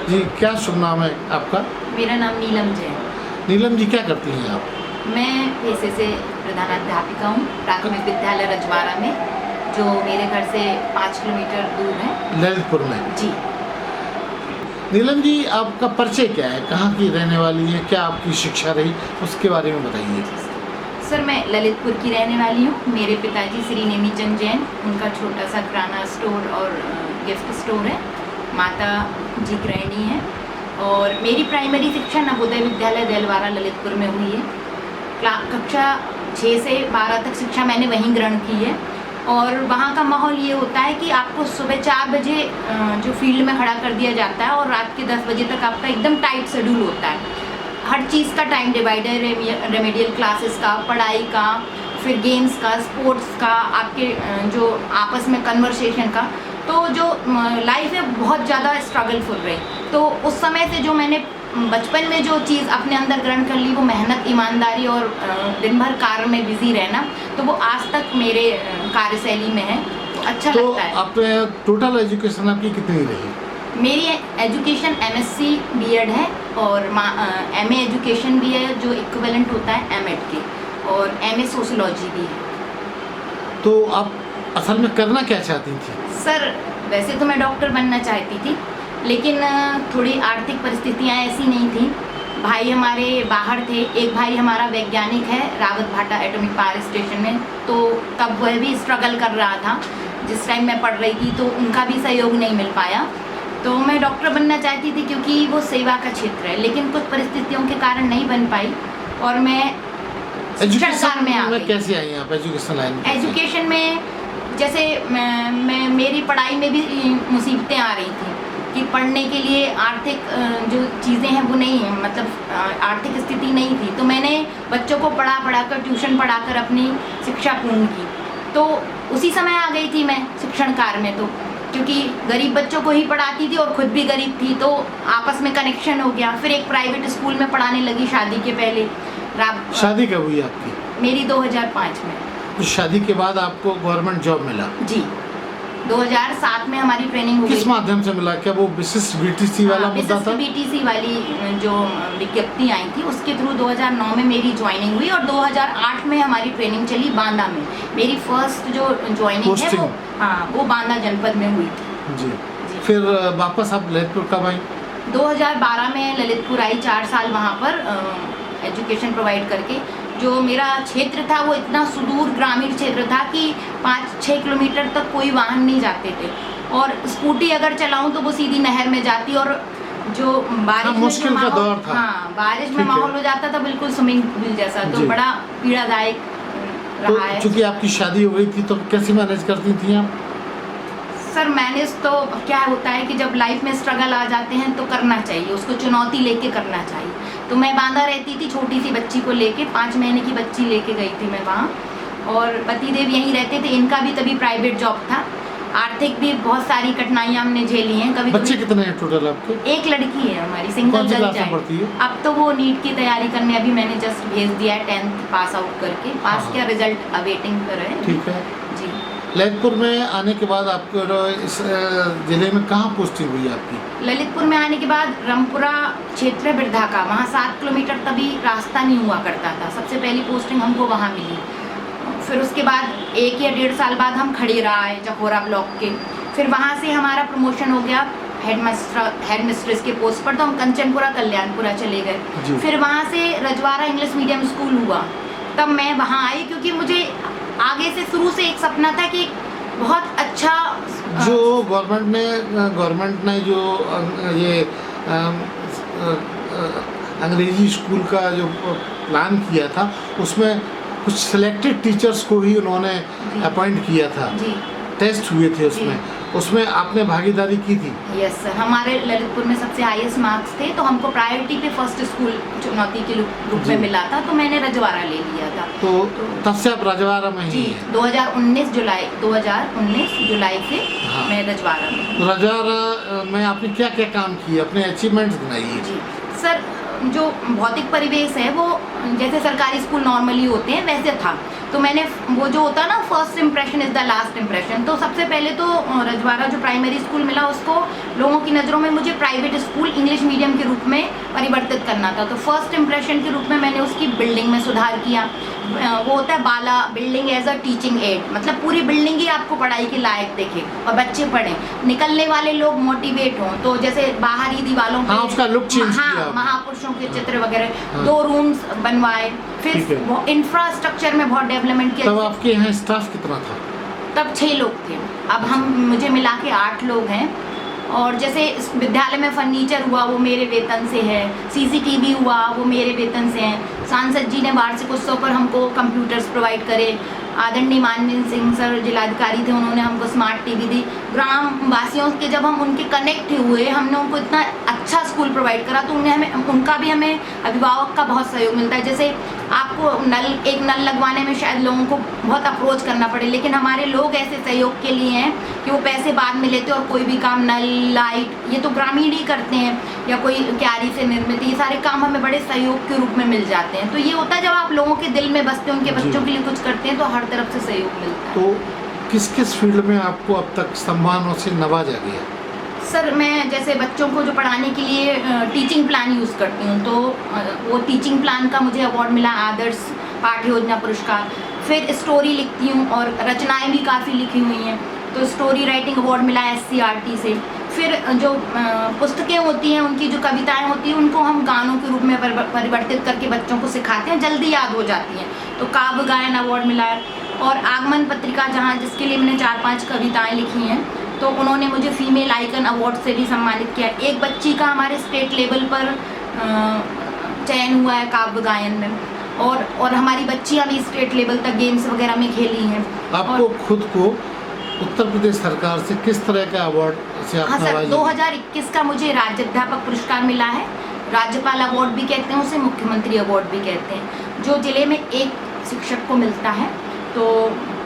जी, क्या शुभ नाम है आपका? मेरा नाम नीलम जैन। नीलम जी, क्या करती हैं आप? मैं पेशे से प्रधानाध्यापिका हूँ प्राथमिक विद्यालय रजवाड़ा में, जो मेरे घर से 5 किलोमीटर दूर है। ललितपुर में। जी। नीलम जी, आपका परिचय क्या है? कहाँ की रहने वाली हैं? क्या आपकी शिक्षा रही, उसके बारे में बताइए। सर, मैं ललितपुर की रहने वाली हूँ। मेरे पिताजी श्री नेमीचंद जैन, उनका छोटा सा किराना स्टोर और गिफ्ट स्टोर है। माता जी गृहिणी हैं और मेरी प्राइमरी शिक्षा नवोदय विद्यालय देलवाड़ा ललितपुर में हुई है। कक्षा 6 से 12 तक शिक्षा मैंने वहीं ग्रहण की है। और वहाँ का माहौल ये होता है कि आपको सुबह 4 बजे जो फील्ड में खड़ा कर दिया जाता है और रात के 10 बजे तक आपका एकदम टाइट शेड्यूल होता है। हर चीज़ का टाइम डिवाइड है, रेमेडियल क्लासेस का, पढ़ाई का, फिर गेम्स का, स्पोर्ट्स का, आपके जो आपस में कन्वर्सेशन का। तो जो लाइफ है बहुत ज़्यादा स्ट्रगलफुल रही। तो उस समय से जो मैंने बचपन में जो चीज़ अपने अंदर ग्रहण कर ली, वो मेहनत, ईमानदारी और दिन भर कार्य में बिजी रहना, तो वो आज तक मेरे कार्यशैली में है। तो अच्छा लगता है। तो आप टोटल एजुकेशन आपकी कितनी रही? मेरी एजुकेशन MSc B.Ed है और MA एजुकेशन भी है, जो इक्विवेलेंट होता है M.Ed के, और MA सोशियोलॉजी भी है। तो आप असल में करना क्या चाहती थी? सर, वैसे तो मैं डॉक्टर बनना चाहती थी, लेकिन थोड़ी आर्थिक परिस्थितियाँ ऐसी नहीं थी। भाई हमारे बाहर थे। एक भाई हमारा वैज्ञानिक है रावत भाटा एटॉमिक पावर स्टेशन में, तो तब वह भी स्ट्रगल कर रहा था जिस टाइम मैं पढ़ रही थी, तो उनका भी सहयोग नहीं मिल पाया। तो मैं डॉक्टर बनना चाहती थी क्योंकि वो सेवा का क्षेत्र है, लेकिन कुछ परिस्थितियों के कारण नहीं बन पाई और मैं एजुकेशन में आ गई। कैसे आई आप एजुकेशन लाइन में? एजुकेशन में जैसे मैं मेरी पढ़ाई में भी मुसीबतें आ रही थी कि पढ़ने के लिए आर्थिक जो चीज़ें हैं वो नहीं है, मतलब आर्थिक स्थिति नहीं थी। तो मैंने बच्चों को पढ़ाकर ट्यूशन पढ़ाकर अपनी शिक्षा पूर्ण की। तो उसी समय आ गई थी मैं शिक्षण कार्य में, तो क्योंकि गरीब बच्चों को ही पढ़ाती थी और खुद भी गरीब थी, तो आपस में कनेक्शन हो गया। फिर एक प्राइवेट स्कूल में पढ़ाने लगी शादी के पहले। शादी कब हुई आपकी? मेरी 2005 में। तो शादी के बाद आपको गवर्नमेंट जॉब मिला? जी, 2007 में हमारी ट्रेनिंग हो गई। किस माध्यम से मिला? क्या वो विशिष्ट BTC वाला मुद्दा था? BTC वाली जो विज्ञप्ति आई थी उसके थ्रू 2009 में मेरी ज्वाइनिंग हुई और 2008 में हमारी ट्रेनिंग चली बांदा में। मेरी फर्स्ट जो ज्वाइनिंग है वो बांदा जनपद में हुई थी। जी। फिर वापस आप ललितपुर कब आई? 2012 में ललितपुर आई, 4 साल वहाँ पर एजुकेशन प्रोवाइड करके। जो मेरा क्षेत्र था वो इतना सुदूर ग्रामीण क्षेत्र था कि 5-6 किलोमीटर तक कोई वाहन नहीं जाते थे, और स्कूटी अगर चलाऊं तो वो सीधी नहर में जाती, और जो बारिश मुश्किल का दौर था। हाँ, बारिश में माहौल हो जाता था बिल्कुल स्विमिंग पूल जैसा, तो बड़ा पीड़ादायक रहा है। चूंकि आपकी शादी हो गई थी तो कैसे मैनेज करती थी आप? सर, मैनेज तो क्या होता है कि जब लाइफ में स्ट्रगल आ जाते हैं तो करना चाहिए, उसको चुनौती लेके करना चाहिए। तो मैं बांदा रहती थी छोटी सी बच्ची को लेके, 5 महीने की बच्ची लेके गई थी मैं वहाँ, और पतिदेव यहीं रहते थे। इनका भी तभी प्राइवेट जॉब था। आर्थिक भी बहुत सारी कठिनाइयाँ हमने झेली हैं। कभी बच्चे कितने हैं टोटल आपके? एक लड़की है हमारी, सिंगल गर्ल चाइल्ड। अब तो वो नीट की तैयारी करने अभी मैंने जस्ट भेज दिया है, 10th पास आउट करके। पास किया, रिजल्ट अवेटिंग पर है। ठीक है जी। ललितपुर में आने के बाद आपको इस जिले में कहाँ पोस्टिंग हुई आपकी? ललितपुर में आने के बाद रामपुरा क्षेत्र वृद्धा का, वहाँ 7 किलोमीटर तभी रास्ता नहीं हुआ करता था। सबसे पहली पोस्टिंग हमको वहाँ मिली। फिर उसके बाद 1 या 1.5 साल बाद हम खड़ीरा आए, चकोरा ब्लॉक के। फिर वहाँ से हमारा प्रमोशन हो गया हेड मिस्ट्रेस के पोस्ट पर, तो हम कंचनपुरा कल्याणपुरा चले गए। फिर वहाँ से रजवाड़ा इंग्लिश मीडियम स्कूल हुआ, तब मैं वहाँ आई, क्योंकि मुझे आगे से शुरू से एक सपना था कि बहुत अच्छा जो गवर्नमेंट ने जो ये अंग्रेजी स्कूल का जो प्लान किया था, उसमें कुछ सिलेक्टेड टीचर्स को ही उन्होंने अपॉइंट किया था। टेस्ट हुए थे उसमें आपने भागीदारी की थी? यस सर, हमारे ललितपुर में सबसे हाईएस्ट मार्क्स थे, तो हमको प्रायोरिटी पे फर्स्ट स्कूल चुनौती के रूप में मिला था, तो मैंने रजवाड़ा ले लिया था। तो तब से आप रजवाड़ा में ही हैं? 2019 जुलाई से मैं रजवाड़ा में। रजवाड़ा में आपने क्या क्या काम किए, अपने अचीवमेंट्स बनाइए? जी सर, जो भौतिक परिवेश है वो जैसे सरकारी स्कूल नॉर्मली होते हैं वैसे था। तो मैंने वो जो होता है ना, first impression is the last impression, तो सबसे पहले तो रजवाड़ा जो प्राइमरी स्कूल मिला उसको लोगों की नज़रों में मुझे प्राइवेट स्कूल इंग्लिश मीडियम के रूप में परिवर्तित करना था। तो फर्स्ट इम्प्रेशन के रूप में मैंने उसकी बिल्डिंग में सुधार किया। वो होता है BaLA building as a teaching aid, मतलब पूरी बिल्डिंग ही आपको पढ़ाई के लायक देखे और बच्चे पढ़ें, निकलने वाले लोग मोटिवेट हों। तो जैसे बाहरी दीवारों पे उसका लुक चेंज किया, महापुरुषों के चित्र वगैरह, 2 रूम्स बनवाए, फिर इंफ्रास्ट्रक्चर में बहुत डेवलपमेंट किया। तब आपके यहाँ स्टाफ कितना था? तब 6 लोग थे, अब हम मुझे मिला के 8 लोग हैं। और जैसे इस विद्यालय में फर्नीचर हुआ वो मेरे वेतन से है, सीसीटीवी हुआ वो मेरे वेतन से है, सांसद जी ने वार्षिक उत्सव पर हमको कंप्यूटर्स प्रोवाइड करे, आदरणीय माननीय सिंह सर जिलाधिकारी थे, उन्होंने हमको स्मार्ट टीवी दी। ग्राम वासियों के जब हम उनके कनेक्ट हुए, हमने उनको इतना अच्छा स्कूल प्रोवाइड करा, तो उनका भी हमें अभिभावक का बहुत सहयोग मिलता है। जैसे आपको एक नल लगवाने में शायद लोगों को बहुत अप्रोच करना पड़े, लेकिन हमारे लोग ऐसे सहयोग के लिए हैं कि वो पैसे बाद में लेते, और कोई भी काम नल लाइट ये तो ग्रामीण ही करते हैं, या कोई क्यारी से निर्मित, ये सारे काम हमें बड़े सहयोग के रूप में मिल जाते हैं। तो ये होता है जब आप लोगों के दिल में बसते हैं, उनके बच्चों के लिए कुछ करते हैं, तो हर तरफ से सहयोग मिलता है। तो किस किस फील्ड में आपको अब तक सम्मानों से नवाजा गया? सर मैं जैसे बच्चों को जो पढ़ाने के लिए टीचिंग प्लान यूज़ करती हूँ, तो वो टीचिंग प्लान का मुझे अवार्ड मिला, आदर्श पाठ्य योजना पुरस्कार। फिर स्टोरी लिखती हूँ और रचनाएं भी काफ़ी लिखी हुई हैं, तो स्टोरी राइटिंग अवार्ड मिला SCRT से। फिर जो पुस्तकें होती हैं, उनकी जो कविताएं होती हैं, उनको हम गानों के रूप में परिवर्तित करके बच्चों को सिखाते हैं, जल्दी याद हो जाती हैं, तो काव्य गायन अवार्ड मिला है। और आगमन पत्रिका जहाँ जिसके लिए मैंने 4-5 कविताएं लिखी हैं, तो उन्होंने मुझे फीमेल आइकन अवार्ड से भी सम्मानित किया। एक बच्ची का हमारे स्टेट लेवल पर चयन हुआ है काव्य गायन में, और हमारी बच्चियां भी स्टेट लेवल तक गेम्स वगैरह में खेली हैं। आपको खुद को उत्तर प्रदेश सरकार से किस तरह का अवार्ड से आप हाँ सर, 2021 का मुझे राज्याध्यापक पुरस्कार मिला है, राज्यपाल अवार्ड भी कहते हैं उसे, मुख्यमंत्री अवार्ड भी कहते हैं, जो जिले में एक शिक्षक को मिलता है। तो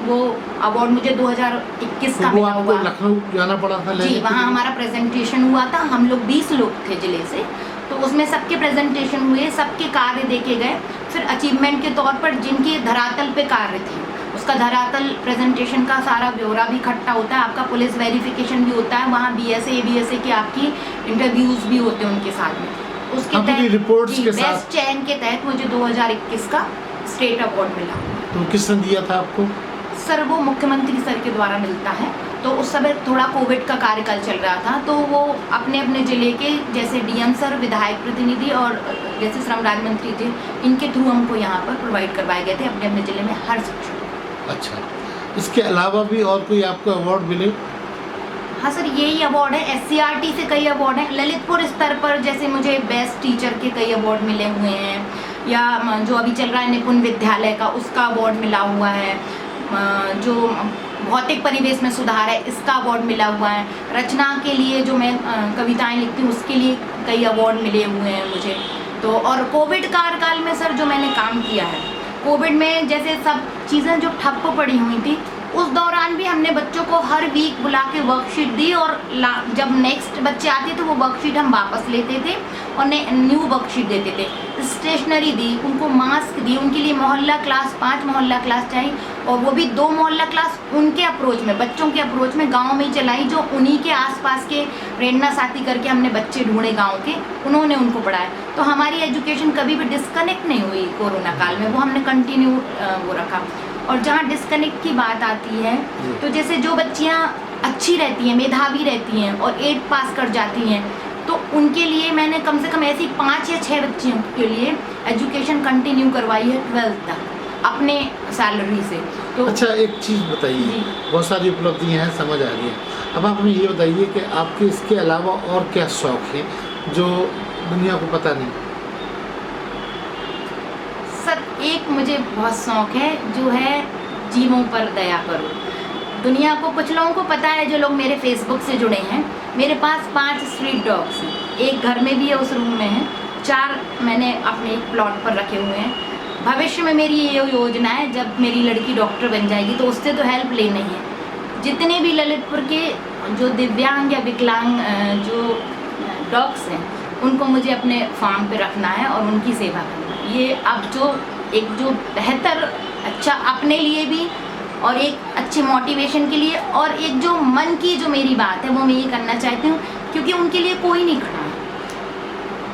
वो अवार्ड मुझे 2021 का मिला हुआ। लखनऊ जाना पड़ा था जी, वहाँ हमारा प्रेजेंटेशन हुआ था, हम लोग 20 लोग थे जिले से, तो उसमें सबके प्रेजेंटेशन हुए, सबके कार्य देखे गए। फिर अचीवमेंट के तौर पर जिनके धरातल पे कार्य थे, उसका धरातल प्रेजेंटेशन का सारा ब्यौरा भी इकट्ठा होता है, आपका पुलिस वेरिफिकेशन भी होता है, वहाँ BSA ABSA की आपकी इंटरव्यूज़ भी होते हैं उनके साथ में। उसके तहत रिपोर्ट्स के साथ बेस्ट चयन के तहत मुझे 2021 का स्टेट अवार्ड मिला। तो किसने दिया था आपको? सर वो मुख्यमंत्री सर के द्वारा मिलता है, तो उस समय थोड़ा कोविड का कार्यकाल चल रहा था, तो वो अपने अपने ज़िले के जैसे DM सर, विधायक प्रतिनिधि और जैसे श्रम राज्य मंत्री जी, इनके थ्रू हमको यहाँ पर प्रोवाइड करवाए गए थे अपने अपने ज़िले में हर शिक्षक। अच्छा, इसके अलावा भी और कोई आपको अवार्ड मिले? हाँ सर, यही अवार्ड है। SCRT से कई अवार्ड हैं, ललितपुर स्तर पर जैसे मुझे बेस्ट टीचर के कई अवार्ड मिले हुए हैं, या जो अभी चल रहा है निपुण विद्यालय का, उसका अवार्ड मिला हुआ है, जो भौतिक परिवेश में सुधार है इसका अवार्ड मिला हुआ है, रचना के लिए जो मैं कविताएं लिखती हूँ उसके लिए कई अवार्ड मिले हुए हैं मुझे। तो और कोविड कार्यकाल में सर जो मैंने काम किया है, कोविड में जैसे सब चीज़ें जो ठप्प पड़ी हुई थी, उस दौरान भी हमने बच्चों को हर वीक बुला के वर्कशीट दी, और जब नेक्स्ट बच्चे आते तो वो वर्कशीट हम वापस लेते थे और न्यू वर्कशीट देते थे, स्टेशनरी दी, उनको मास्क दी, उनके लिए मोहल्ला क्लास 5 मोहल्ला क्लास चाहिए, और वो भी 2 मोहल्ला क्लास उनके अप्रोच में, बच्चों के अप्रोच में गांव में ही चलाई, जो उन्हीं के आसपास के प्रेरणा साथी करके हमने बच्चे ढूंढे गांव के, उन्होंने उनको पढ़ाया। तो हमारी एजुकेशन कभी भी डिस्कनेक्ट नहीं हुई कोरोना काल में, वो हमने कंटिन्यू वो रखा। और जहाँ डिस्कनेक्ट की बात आती है, तो जैसे जो बच्चियाँ अच्छी रहती हैं, मेधावी रहती हैं और 8 पास कर जाती हैं, तो उनके लिए मैंने कम से कम ऐसी 5 या 6 बच्चियों के लिए एजुकेशन कंटिन्यू करवाई है 12th तक अपने सैलरी से। तो अच्छा, एक चीज़ बताइए, बहुत सारी उपलब्धियाँ हैं, समझ आ रही है, अब आप हमें ये बताइए कि आपके इसके अलावा और क्या शौक़ है जो दुनिया को पता नहीं? सर एक मुझे बहुत शौक़ है, जो है जीवों पर दया करो। दुनिया को कुछ लोगों को पता है, जो लोग मेरे फेसबुक से जुड़े हैं, मेरे पास 5 स्ट्रीट डॉग्स हैं, एक घर में भी है, उस रूम में है, 4 मैंने अपने एक प्लॉट पर रखे हुए हैं। भविष्य में मेरी ये योजना है, जब मेरी लड़की डॉक्टर बन जाएगी तो उससे तो हेल्प लेनी है। जितने भी ललितपुर के जो दिव्यांग या विकलांग जो डॉग्स हैं, उनको मुझे अपने फार्म पे रखना है और उनकी सेवा करना है। ये अब जो एक जो बेहतर अच्छा अपने लिए भी और एक अच्छे मोटिवेशन के लिए, और एक जो मन की जो मेरी बात है वो मैं ये करना चाहती हूँ, क्योंकि उनके लिए कोई नहीं खड़ा है।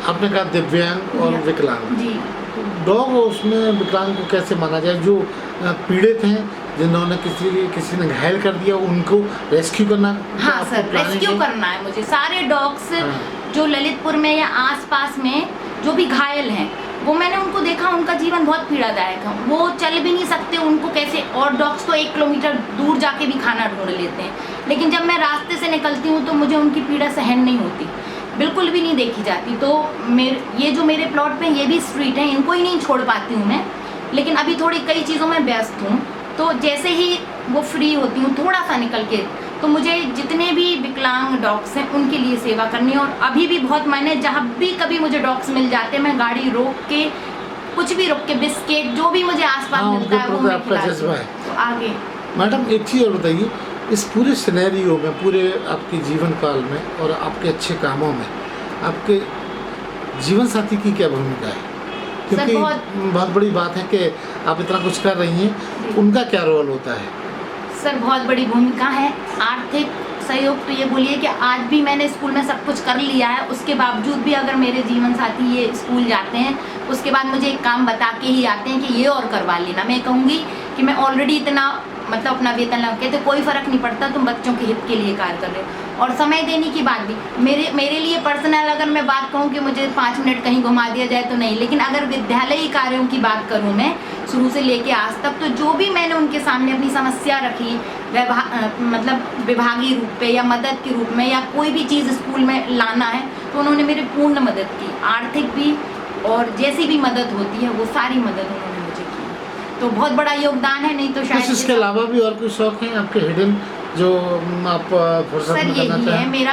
आपने कहा दिव्यांग और विकलांग, जी डॉग उसमें विकलांग को कैसे माना जाए? जो पीड़ित हैं, जिन्होंने किसी ने घायल कर दिया, उनको रेस्क्यू करना? हाँ सर, रेस्क्यू करना है मुझे सारे डॉग्स जो ललितपुर में या आसपास में जो भी घायल हैं, वो मैंने उनको देखा, उनका जीवन बहुत पीड़ादायक है, वो चल भी नहीं सकते, उनको कैसे, और डॉग्स तो 1 किलोमीटर दूर जाके भी खाना ढूंढ लेते हैं, लेकिन जब मैं रास्ते से निकलती हूँ तो मुझे उनकी पीड़ा सहन नहीं होती, बिल्कुल भी नहीं देखी जाती। तो ये जो मेरे प्लॉट पे ये भी स्ट्रीट है, इनको ही नहीं छोड़ पाती हूँ मैं, लेकिन अभी थोड़ी कई चीज़ों में व्यस्त हूँ, तो जैसे ही वो फ्री होती हूँ थोड़ा सा निकल के, तो मुझे जितने भी विकलांग डॉग्स हैं उनके लिए सेवा करनी है। और अभी भी बहुत मैंने जहाँ भी कभी मुझे डॉग्स मिल जाते हैं, मैं गाड़ी रोक के, कुछ भी रोक के, बिस्किट जो भी मुझे आसपास मिलता है वो मैं खिलाती हूँ। तो आगे मैडम एक चीज़ और बताइए, इस पूरे सिनेरियो में, पूरे आपके जीवन काल में और आपके अच्छे कामों में आपके जीवन साथी की क्या भूमिका है? क्योंकि बहुत बड़ी बात है कि आप इतना कुछ कर रही हैं, उनका क्या रोल होता है? सर बहुत बड़ी भूमिका है। आर्थिक सहयोग तो ये बोलिए कि आज भी मैंने स्कूल में सब कुछ कर लिया है, उसके बावजूद भी अगर मेरे जीवन साथी ये स्कूल जाते हैं, उसके बाद मुझे एक काम बता के ही आते हैं कि ये और करवा लेना। मैं कहूँगी कि मैं ऑलरेडी इतना मतलब अपना वेतन लगा के, तो कोई फ़र्क नहीं पड़ता, तुम बच्चों के हित के लिए कार्य कर रहे हो। और समय देने की बात भी मेरे लिए पर्सनल अगर मैं बात कहूँ कि मुझे 5 मिनट कहीं घुमा दिया जाए तो नहीं, लेकिन अगर विद्यालयी कार्यों की बात करूँ मैं शुरू से लेके आज तक, तो जो भी मैंने उनके सामने अपनी समस्या रखी, मतलब विभागीय रूप पे या मदद के रूप में, या कोई भी चीज़ स्कूल में लाना है, तो उन्होंने मेरी पूर्ण मदद की, आर्थिक भी, और जैसी भी मदद होती है वो सारी मदद उन्होंने मुझे की। तो बहुत बड़ा योगदान है, नहीं तो शायद। इसके अलावा भी और कोई शौक है आपके हिडन जो आप फुर्सत में करना चाहें? है मेरा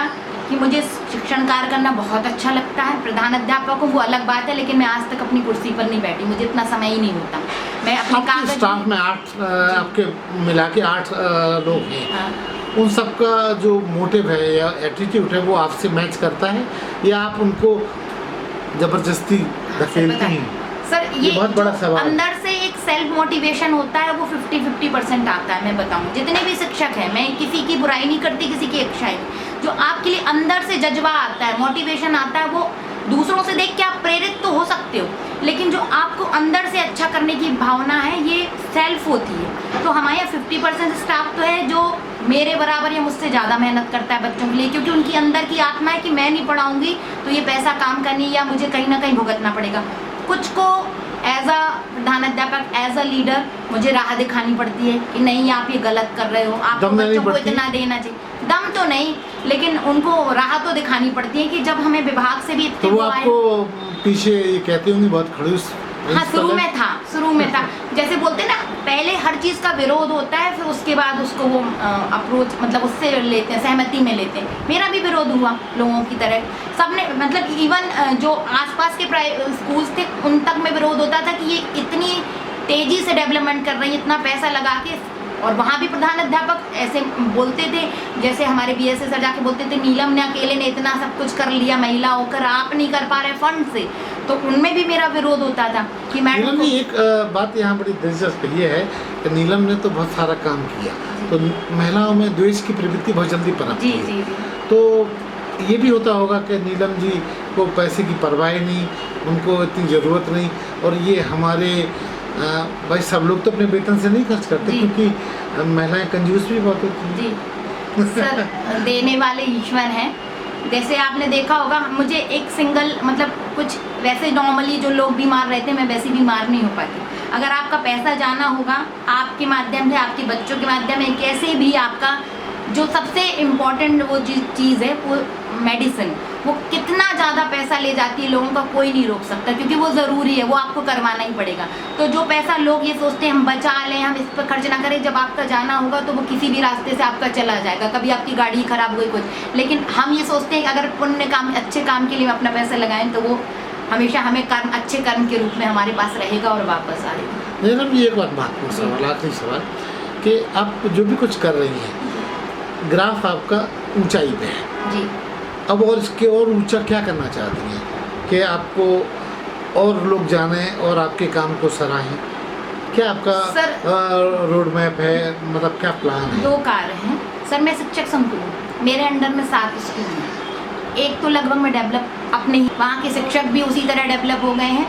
कि मुझे शिक्षण कार्य करना बहुत अच्छा लगता है। प्रधान अध्यापक हूँ वो अलग बात है, लेकिन मैं आज तक अपनी कुर्सी पर नहीं बैठी, मुझे इतना समय ही नहीं होता। मैं अपने कागज स्टाफ में 8 आपके मिला के 8 लोग हैं। हाँ। उन सबका जो मोटिव है या एटीट्यूड है वो आपसे मैच करता है, या आप उनको जबरदस्ती धकेलती हैं? सर ये बहुत बड़ा सवाल। अंदर से एक सेल्फ मोटिवेशन होता है, वो 50-50% आता है। मैं बताऊं, जितने भी शिक्षक हैं, मैं किसी की बुराई नहीं करती, किसी की अच्छाई नहीं, जो आपके लिए अंदर से जज्बा आता है, मोटिवेशन आता है, वो दूसरों से देख के आप प्रेरित तो हो सकते हो, लेकिन जो आपको अंदर से अच्छा करने की भावना है ये सेल्फ होती है। तो हमारे यहाँ 50% स्टाफ तो है जो मेरे बराबर या मुझसे ज़्यादा मेहनत करता है बच्चों के लिए, क्योंकि उनकी अंदर की आत्मा है कि मैं नहीं पढ़ाऊंगी तो ये पैसा काम का नहीं, या मुझे कहीं ना कहीं भुगतना पड़ेगा। कुछ को एज अ प्रधान अध्यापक, एज अ लीडर मुझे राह दिखानी पड़ती है कि नहीं आप ये गलत कर रहे हो, आपको बच्चों को इतना देना चाहिए। दम तो नहीं, लेकिन उनको राह तो दिखानी पड़ती है कि जब हमें विभाग से भी इतने तो वो आपको पीछे ये कहते होंगे बहुत खड़ूस? हाँ, शुरू में था जैसे बोलते ना, पहले हर चीज़ का विरोध होता है, फिर उसके बाद उसको वो अप्रोच मतलब उससे लेते हैं, सहमति में लेते हैं। मेरा भी विरोध हुआ लोगों की तरह, सबने मतलब इवन जो आसपास के स्कूल्स थे उन तक में विरोध होता था कि ये इतनी तेज़ी से डेवलपमेंट कर रही है, इतना पैसा लगा के। और वहाँ भी प्रधान अध्यापक ऐसे बोलते थे, जैसे हमारे BSA सर जाके बोलते थे नीलम ने अकेले ने इतना सब कुछ कर लिया, महिला होकर आप नहीं कर पा रहे फंड से, तो उनमें भी मेरा विरोध होता था कि मैडम को... एक बात यहाँ बड़ी दिलचस्प ये है कि नीलम ने तो बहुत सारा काम किया, तो महिलाओं में द्वेष की प्रवृत्ति बहुत जल्दी पनपती है। जी। तो ये भी होता होगा कि नीलम जी को पैसे की परवाह नहीं, उनको इतनी ज़रूरत नहीं, और ये हमारे भाई सब लोग तो अपने वेतन से नहीं खर्च करते, क्योंकि महिलाएं कंजूस भी बहुत होती हैं। जी सर, देने वाले ईश्वर हैं। जैसे आपने देखा होगा, मुझे एक सिंगल मतलब कुछ वैसे नॉर्मली जो लोग बीमार रहते हैं, मैं वैसे बीमार नहीं हो पाती। अगर आपका पैसा जाना होगा आपके माध्यम से, आपके बच्चों के माध्यम से, कैसे भी आपका जो सबसे इम्पोर्टेंट वो चीज़ है वो मेडिसिन, वो कितना ज़्यादा पैसा ले जाती है लोगों का कोई नहीं रोक सकता, क्योंकि वो ज़रूरी है, वो आपको करवाना ही पड़ेगा। तो जो पैसा लोग ये सोचते हैं हम बचा लें, हम इस पर खर्च ना करें, जब आपका जाना होगा तो वो किसी भी रास्ते से आपका चला जाएगा, कभी आपकी गाड़ी खराब हुई कुछ। लेकिन हम ये सोचते हैं कि अगर पुण्य काम, अच्छे काम के लिए हम अपना पैसा लगाएं तो वो हमेशा हमें कर्म, अच्छे कर्म के रूप में हमारे पास रहेगा और वापस आएगा। मैडम ये एक बात महत्वपूर्ण सवाल, आखिरी सवाल, कि आप जो भी कुछ कर रही हैं, ग्राफ आपका ऊंचाई पे है जी, अब और इसके और ऊंचा क्या करना चाहती हैं कि आपको और लोग जाने और आपके काम को सराहें? क्या आपका रोड मैप है, मतलब क्या प्लान है? 2 कार्य हैं सर। मैं शिक्षक संकुल हूँ, मेरे अंडर में 7 स्कूल हैं। एक तो लगभग मैं डेवलप अपने ही, वहाँ के शिक्षक भी उसी तरह डेवलप हो गए हैं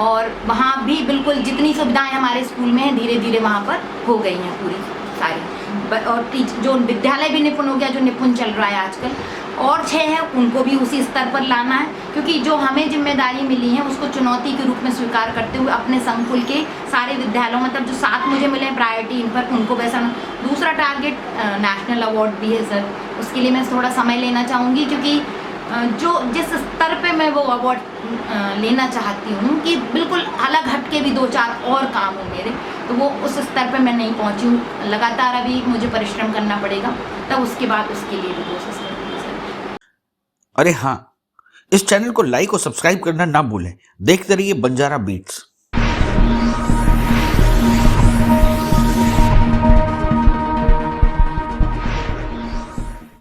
और वहाँ भी बिल्कुल जितनी सुविधाएं हमारे स्कूल में हैं धीरे धीरे वहाँ पर हो गई हैं पूरी सारी। और जो विद्यालय भी निपुण हो गया, जो निपुण चल रहा है आजकल, और 6 है उनको भी उसी स्तर पर लाना है, क्योंकि जो हमें जिम्मेदारी मिली है उसको चुनौती के रूप में स्वीकार करते हुए अपने संकुल के सारे विद्यालयों, मतलब जो 7 मुझे मिले प्रायोरिटी इन पर, उनको वैसा। दूसरा टारगेट नेशनल अवार्ड भी है सर, उसके लिए मैं थोड़ा समय लेना चाहूँगी, क्योंकि जो जिस स्तर पे मैं वो अवार्ड लेना चाहती हूँ कि बिल्कुल अलग हट के भी 2-4 और काम हो मेरे, तो वो उस स्तर पे मैं नहीं पहुँची हूँ। लगातार अभी मुझे परिश्रम करना पड़ेगा, तब उसके बाद उसके लिए भी कोशिश करूँगी सर। अरे हाँ, इस चैनल को लाइक और सब्सक्राइब करना ना भूलें। देखते रहिए बंजारा बीट्स।